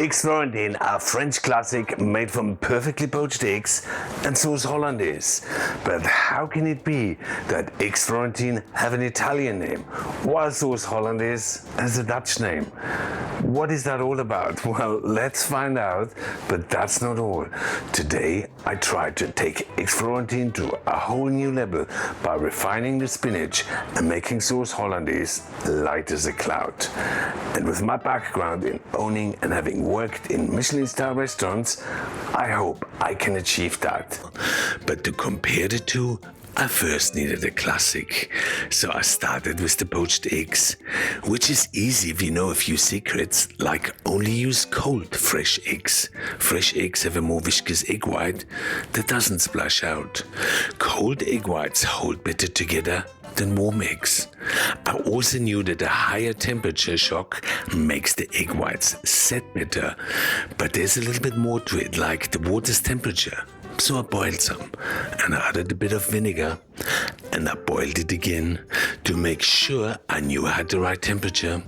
Eggs Florentine are a French classic made from perfectly poached eggs and sauce hollandaise. But how can it be that eggs Florentine have an Italian name, while sauce hollandaise has a Dutch name? What is that all about? Well, let's find out, but that's not all. Today, I tried to take eggs Florentine to a whole new level by refining the spinach and making sauce hollandaise light as a cloud. And with my background in owning and having worked in Michelin Star restaurants, I hope I can achieve that. But to compare the two, I first needed a classic, so I started with the poached eggs, which is easy if you know a few secrets, like only use cold fresh eggs. Fresh eggs have a more viscous egg white that doesn't splash out. Cold egg whites hold better together than warm eggs. I also knew that a higher temperature shock makes the egg whites set better, but there's a little bit more to it, like the water's temperature. So I boiled some and I added a bit of vinegar and I boiled it again to make sure I knew I had the right temperature.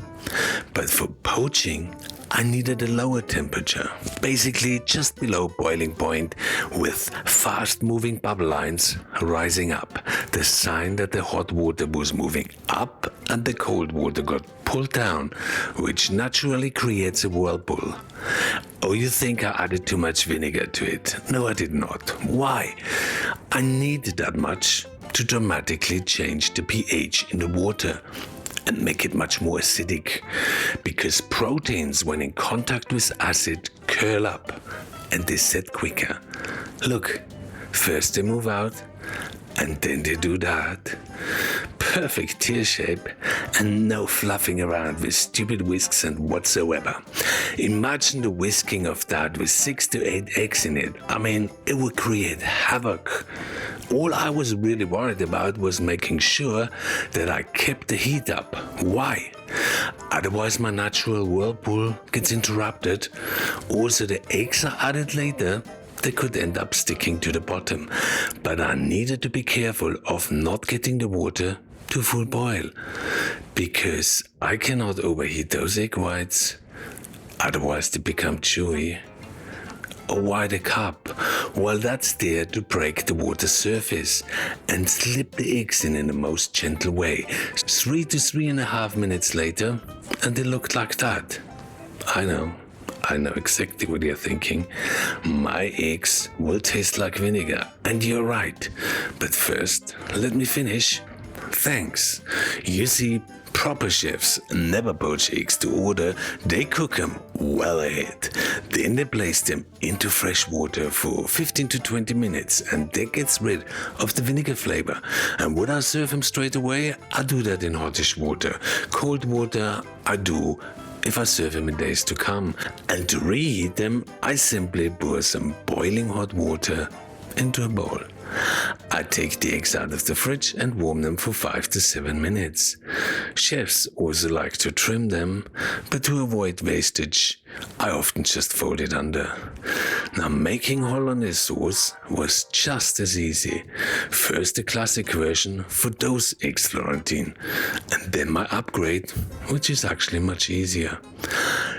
But for poaching, I needed a lower temperature, basically just below boiling point, with fast moving bubble lines rising up, the sign that the hot water was moving up and the cold water got pulled down, which naturally creates a whirlpool. Oh, you think I added too much vinegar to it? No, I did not. Why? I needed that much to dramatically change the pH in the water and make it much more acidic, because proteins, when in contact with acid, curl up and they set quicker. Look, first they move out and then they do that. Perfect tear shape and no fluffing around with stupid whisks and whatsoever. Imagine the whisking of that with 6 to 8 eggs in it. I mean, it would create havoc. All I was really worried about was making sure that I kept the heat up. Why? Otherwise my natural whirlpool gets interrupted. Also the eggs are added later. They could end up sticking to the bottom. But I needed to be careful of not getting the water to full boil, because I cannot overheat those egg whites. Otherwise they become chewy. Why the cup? Well, that's there to break the water surface and slip the eggs in the most gentle way. 3 to 3.5 minutes later, and they looked like that. I know exactly what you're thinking. My eggs will taste like vinegar, and you're right. But first, let me finish. Thanks. You see, proper chefs never poach eggs to order, they cook them well ahead. Then they place them into fresh water for 15 to 20 minutes, and that gets rid of the vinegar flavor. And would I serve them straight away? I do that in hotish water. Cold water, I do if I serve them in days to come. And to reheat them, I simply pour some boiling hot water into a bowl. I take the eggs out of the fridge and warm them for 5 to 7 minutes. Chefs also like to trim them, but to avoid wastage, I often just fold it under. Now, making hollandaise sauce was just as easy. First the classic version for those eggs Florentine, and then my upgrade, which is actually much easier.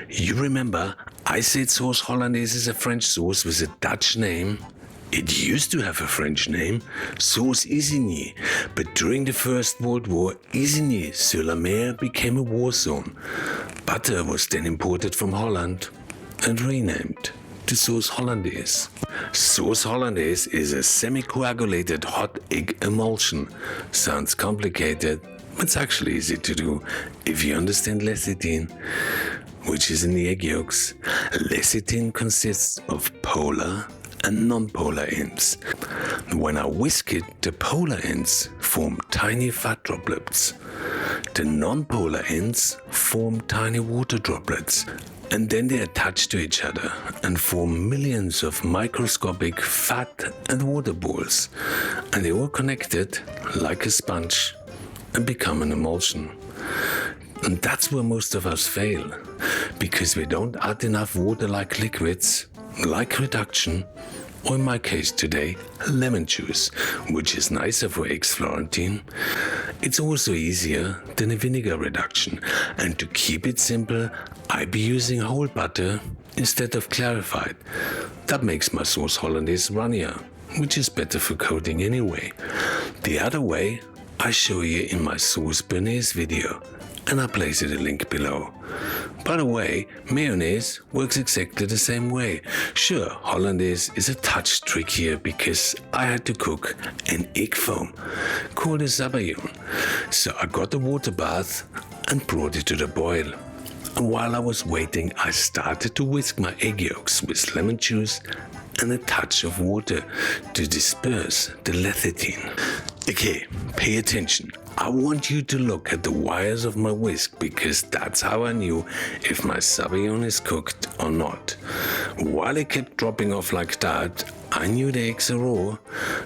You remember, I said sauce hollandaise is a French sauce with a Dutch name? It used to have a French name, Sauce Isigny, but during the First World War, Isigny-sur-la-Mer became a war zone. Butter was then imported from Holland and renamed to Sauce Hollandaise. Sauce Hollandaise is a semi-coagulated hot egg emulsion. Sounds complicated, but it's actually easy to do if you understand lecithin, which is in the egg yolks. Lecithin consists of polar and non-polar ends. When I whisk it, the polar ends form tiny fat droplets. The non-polar ends form tiny water droplets, and then they attach to each other and form millions of microscopic fat and water balls, and they're all connected like a sponge and become an emulsion. And that's where most of us fail, because we don't add enough water like liquids, like reduction, or in my case today, lemon juice, which is nicer for eggs Florentine. It's also easier than a vinegar reduction, and to keep it simple, I be using whole butter instead of clarified. That makes my sauce hollandaise runnier, which is better for coating anyway. The other way I show you in my sauce béarnaise video, and I'll place it a link below. By the way, mayonnaise works exactly the same way. Sure, hollandaise is a touch trickier because I had to cook an egg foam called a sabayon. So I got the water bath and brought it to the boil. And while I was waiting, I started to whisk my egg yolks with lemon juice and a touch of water to disperse the lecithin. Okay, pay attention. I want you to look at the wires of my whisk because that's how I knew if my sabayon is cooked or not. While it kept dropping off like that, I knew the eggs are raw,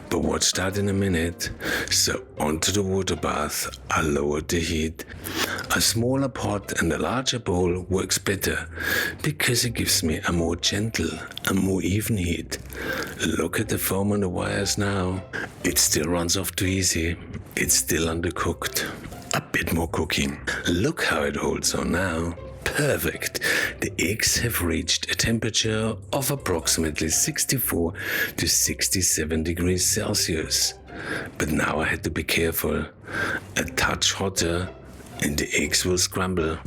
but watch that in a minute. So onto the water bath, I lowered the heat. A smaller pot and a larger bowl works better because it gives me a more gentle and more even heat. Look at the foam on the wires now. It still runs off too easy. It's still undercooked. A bit more cooking. Look how it holds on now. Perfect. The eggs have reached a temperature of approximately 64 to 67 degrees Celsius. But now I had to be careful. A touch hotter and the eggs will scramble.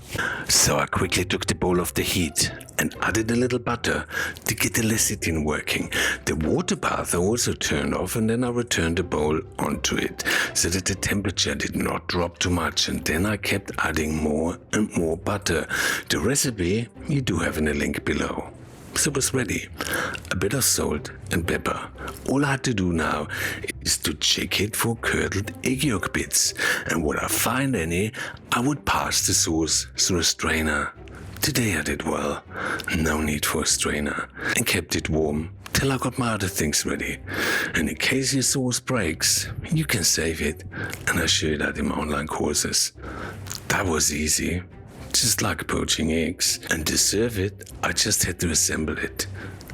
So I quickly took the bowl off the heat and added a little butter to get the lecithin working. The water bath I also turned off, and then I returned the bowl onto it so that the temperature did not drop too much, and then I kept adding more and more butter. The recipe you do have in the link below. So it was ready. A bit of salt and pepper. All I had to do now is to check it for curdled egg yolk bits, and would I find any, I would pass the sauce through a strainer. Today I did well. No need for a strainer, and kept it warm till I got my other things ready. And in case your sauce breaks, you can save it, and I show you that in my online courses. That was easy. Just like poaching eggs. And to serve it, I just had to assemble it.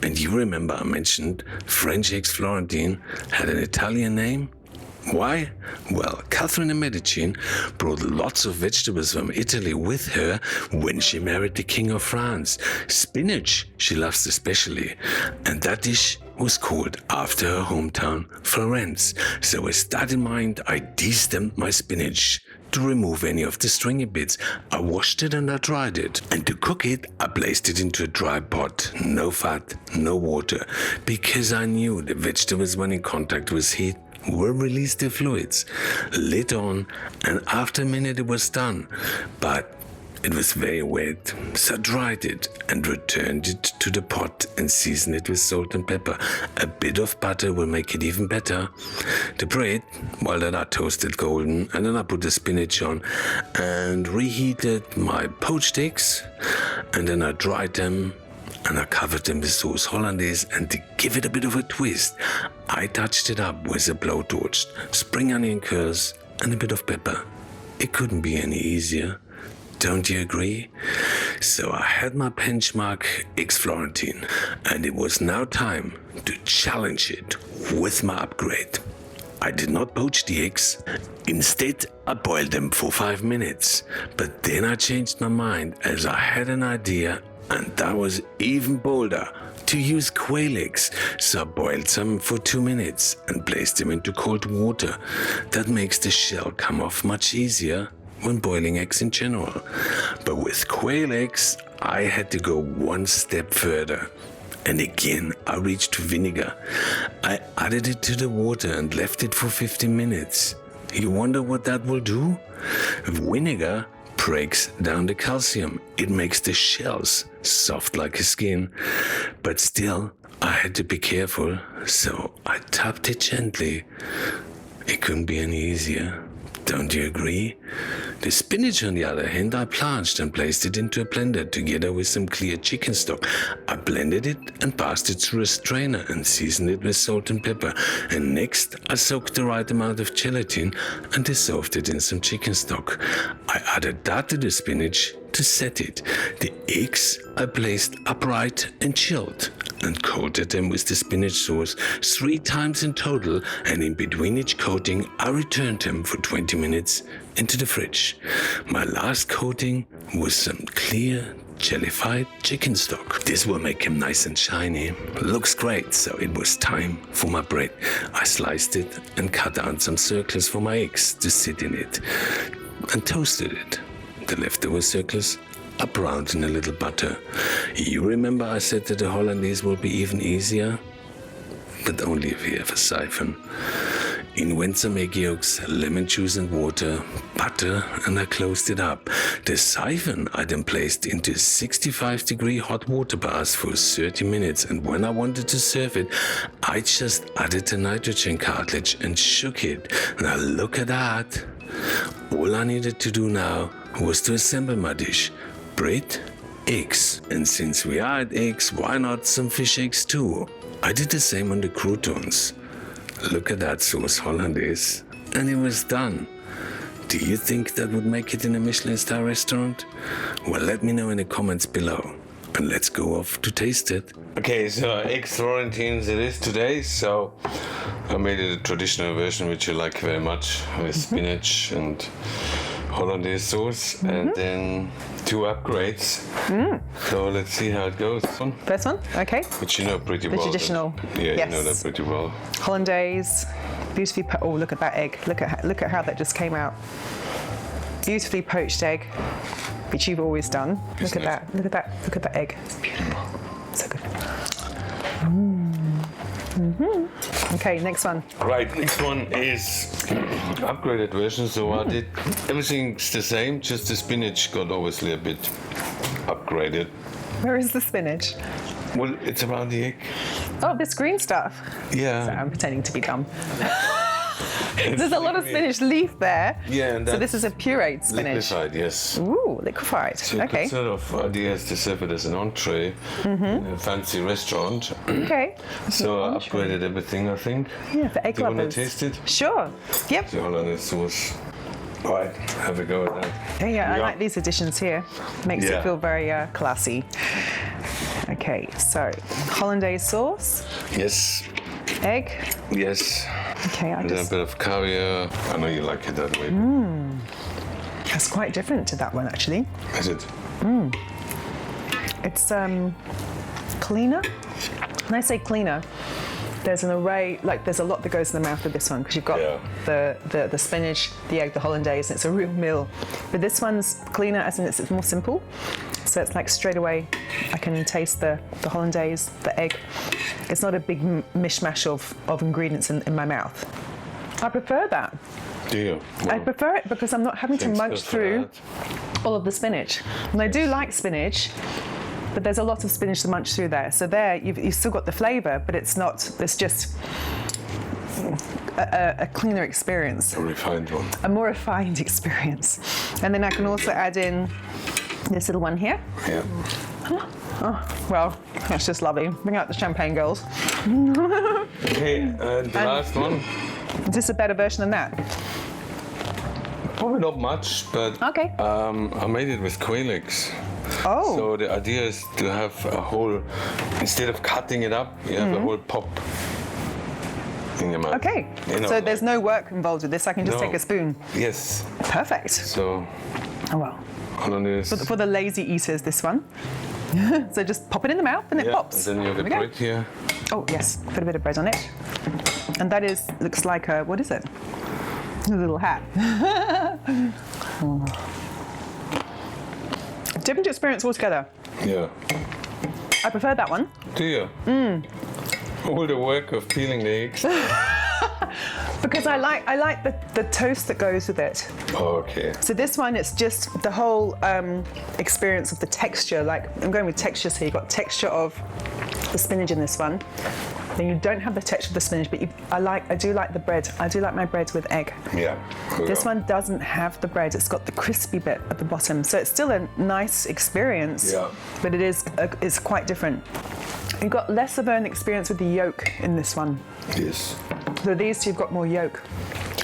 And you remember I mentioned French eggs Florentine had an Italian name? Why? Well, Catherine de' Medici brought lots of vegetables from Italy with her when she married the King of France. Spinach she loves especially, and that dish was called after her hometown, Florence. So with that in mind, I de-stemmed my spinach to remove any of the stringy bits. I washed it and I dried it. And to cook it, I placed it into a dry pot. No fat, no water, because I knew the vegetables when in contact with heat will release their fluids. Lid on, and after a minute it was done. But it was very wet, so I dried it and returned it to the pot and seasoned it with salt and pepper. A bit of butter will make it even better. The bread, well, then I toasted golden, and then I put the spinach on and reheated my poached eggs, and then I dried them and I covered them with sauce hollandaise, and to give it a bit of a twist, I touched it up with a blowtorch, spring onion curls and a bit of pepper. It couldn't be any easier. Don't you agree? So I had my benchmark eggs Florentine, and it was now time to challenge it with my upgrade. I did not poach the eggs. Instead, I boiled them for 5 minutes. But then I changed my mind as I had an idea, and that was even bolder, to use quail eggs. So I boiled some for 2 minutes and placed them into cold water. That makes the shell come off much easier when boiling eggs in general. But with quail eggs, I had to go one step further. And again, I reached for vinegar. I added it to the water and left it for 15 minutes. You wonder what that will do? Vinegar breaks down the calcium. It makes the shells soft like a skin. But still, I had to be careful, so I tapped it gently. It couldn't be any easier. Don't you agree? The spinach, on the other hand, I blanched and placed it into a blender together with some clear chicken stock. I blended it and passed it through a strainer and seasoned it with salt and pepper. And next, I soaked the right amount of gelatin and dissolved it in some chicken stock. I added that to the spinach to set it. The eggs I placed upright and chilled. and coated them with the spinach sauce 3 times in total, and in between each coating I returned them for 20 minutes into the fridge. My last coating was some clear jellified chicken stock. This will make him nice and shiny. Looks great, so it was time for my bread. I sliced it and cut out some circles for my eggs to sit in it and toasted it. The leftover circles are browned in a little butter. You remember I said that the hollandaise will be even easier? But only if you have a siphon. In went some egg yolks, lemon juice and water, butter, and I closed it up. The siphon I then placed into 65-degree hot water bath for 30 minutes, and when I wanted to serve it, I just added the nitrogen cartridge and shook it. Now look at that. All I needed to do now was to assemble my dish. Bread, eggs. And since we are at eggs, why not some fish eggs too? I did the same on the croutons. Look at that sauce hollandaise. And it was done. Do you think that would make it in a Michelin star restaurant? Well, let me know in the comments below. And let's go off to taste it. Okay, so eggs Florentines it is today. So I made it a traditional version, which you like very much, with spinach and hollandaise sauce, and then 2 upgrades. So let's see how it goes. First one, okay. Which you know pretty well. The traditional. Yeah, yes. you know that pretty well. Hollandaise, beautifully. Oh, look at that egg. Look at how that just came out. Beautifully poached egg, which you've always done. Look at that. Look at that. Look at that egg. It's beautiful. So good. Okay, next one. Right, next one is upgraded version. So I did everything's the same, just the spinach got obviously a bit upgraded. Where is the spinach? Well, it's around the egg. Oh, this green stuff. Yeah. So I'm pretending to be dumb. There's a lot of spinach leaf there. Yeah, and so this is a pureed spinach. Liquefied, yes. Ooh, liquefied. So okay. sort of idea is to serve it as an entree in a fancy restaurant. Okay. So I upgraded everything, I think. Yeah, for egg Do you want to lovers. taste it? Sure. Yep. The hollandaise sauce. All right, have a go at that. Yeah, I like these additions here. Makes it feel very classy. Okay, so hollandaise sauce. Yes. Egg. Yes. Okay, And then a bit of caviar. I know you like it that way. That's quite different to that one, actually. Is it? It's cleaner. When I say cleaner, there's an array, like there's a lot that goes in the mouth with this one, because you've got the spinach, the egg, the hollandaise, and it's a real meal. But this one's cleaner, as in it's more simple. So it's like straight away, I can taste the hollandaise, the egg. It's not a big mishmash of ingredients in my mouth. I prefer that. Do you? Well, I prefer it because I'm not having to munch through all of the spinach. And I do like spinach, but there's a lot of spinach to munch through there. So there, you've still got the flavour, but it's just a cleaner experience. A refined one. A more refined experience. And then I can also add in this little one here. Yeah. Oh, well, that's just lovely. Bring out the champagne, girls. Okay, and the last one. Is this a better version than that? Probably not much, but Okay. I made it with quail eggs. Oh. So the idea is to have a whole, instead of cutting it up, you have a whole pop in your mouth. Okay. You know, So there's no work involved with this. I can just take a spoon. Yes. Perfect. So, Oh, well. hollandaise. For the lazy eaters, this one. So just pop it in the mouth and it pops. And then you have the There we go. bread here. Oh, yes. Put a bit of bread on it. And that looks like a, what is it? A little hat. Different experience altogether. Yeah. I prefer that one. Do you? All the work of peeling the eggs. Because I like the toast that goes with it. Oh, okay. So this one, it's just the whole experience of the texture. Like, I'm going with texture, so you've got texture of the spinach in this one. Then you don't have the texture of the spinach, but I do like the bread. I do like my bread with egg. Yeah. This one doesn't have the bread. It's got the crispy bit at the bottom. So it's still a nice experience, but it's quite different. You've got less of an experience with the yolk in this one. Yes. So these two, you've got more yolk.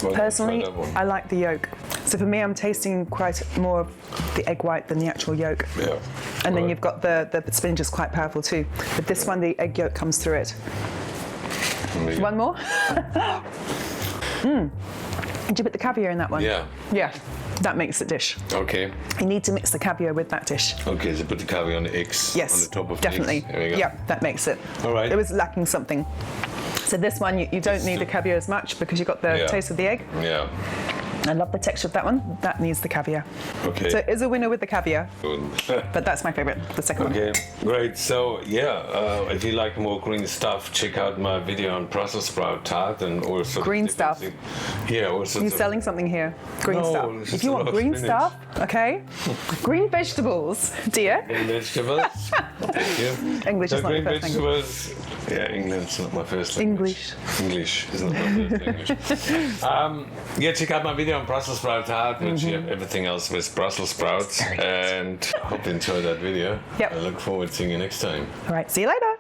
Well, Personally, I like the yolk. So for me, I'm tasting quite more of the egg white than the actual yolk. Yeah. And then you've got the spinach is quite powerful too. But this one, the egg yolk comes through it. One more? Did you put the caviar in that one? Yeah. Yeah, that makes the dish. Okay. You need to mix the caviar with that dish. Okay, so put the caviar on the eggs. Yes, On the top of definitely. the eggs. There we go. Yeah, that makes it. All right. It was lacking something. So this one, you don't need the caviar as much because you've got the taste of the egg. Yeah. I love the texture of that one. That needs the caviar. Okay. So it is a winner with the caviar, Good. but that's my favorite, the second one. Okay, great. So if you like more green stuff, check out my video on Brussels sprout tart and also Green stuff. Yeah, also. You're selling something here. Green No, stuff. it's If just you a want lot of green spinach. stuff, okay. Green vegetables, dear. Green vegetables. Thank you. English So is not the green first language. vegetables. Yeah, English is not my first language. English is not my first language. Yeah, check out my video on Brussels sprout tart, which you have everything else with Brussels sprouts. And I hope you enjoyed that video. Yep. I look forward to seeing you next time. All right, see you later.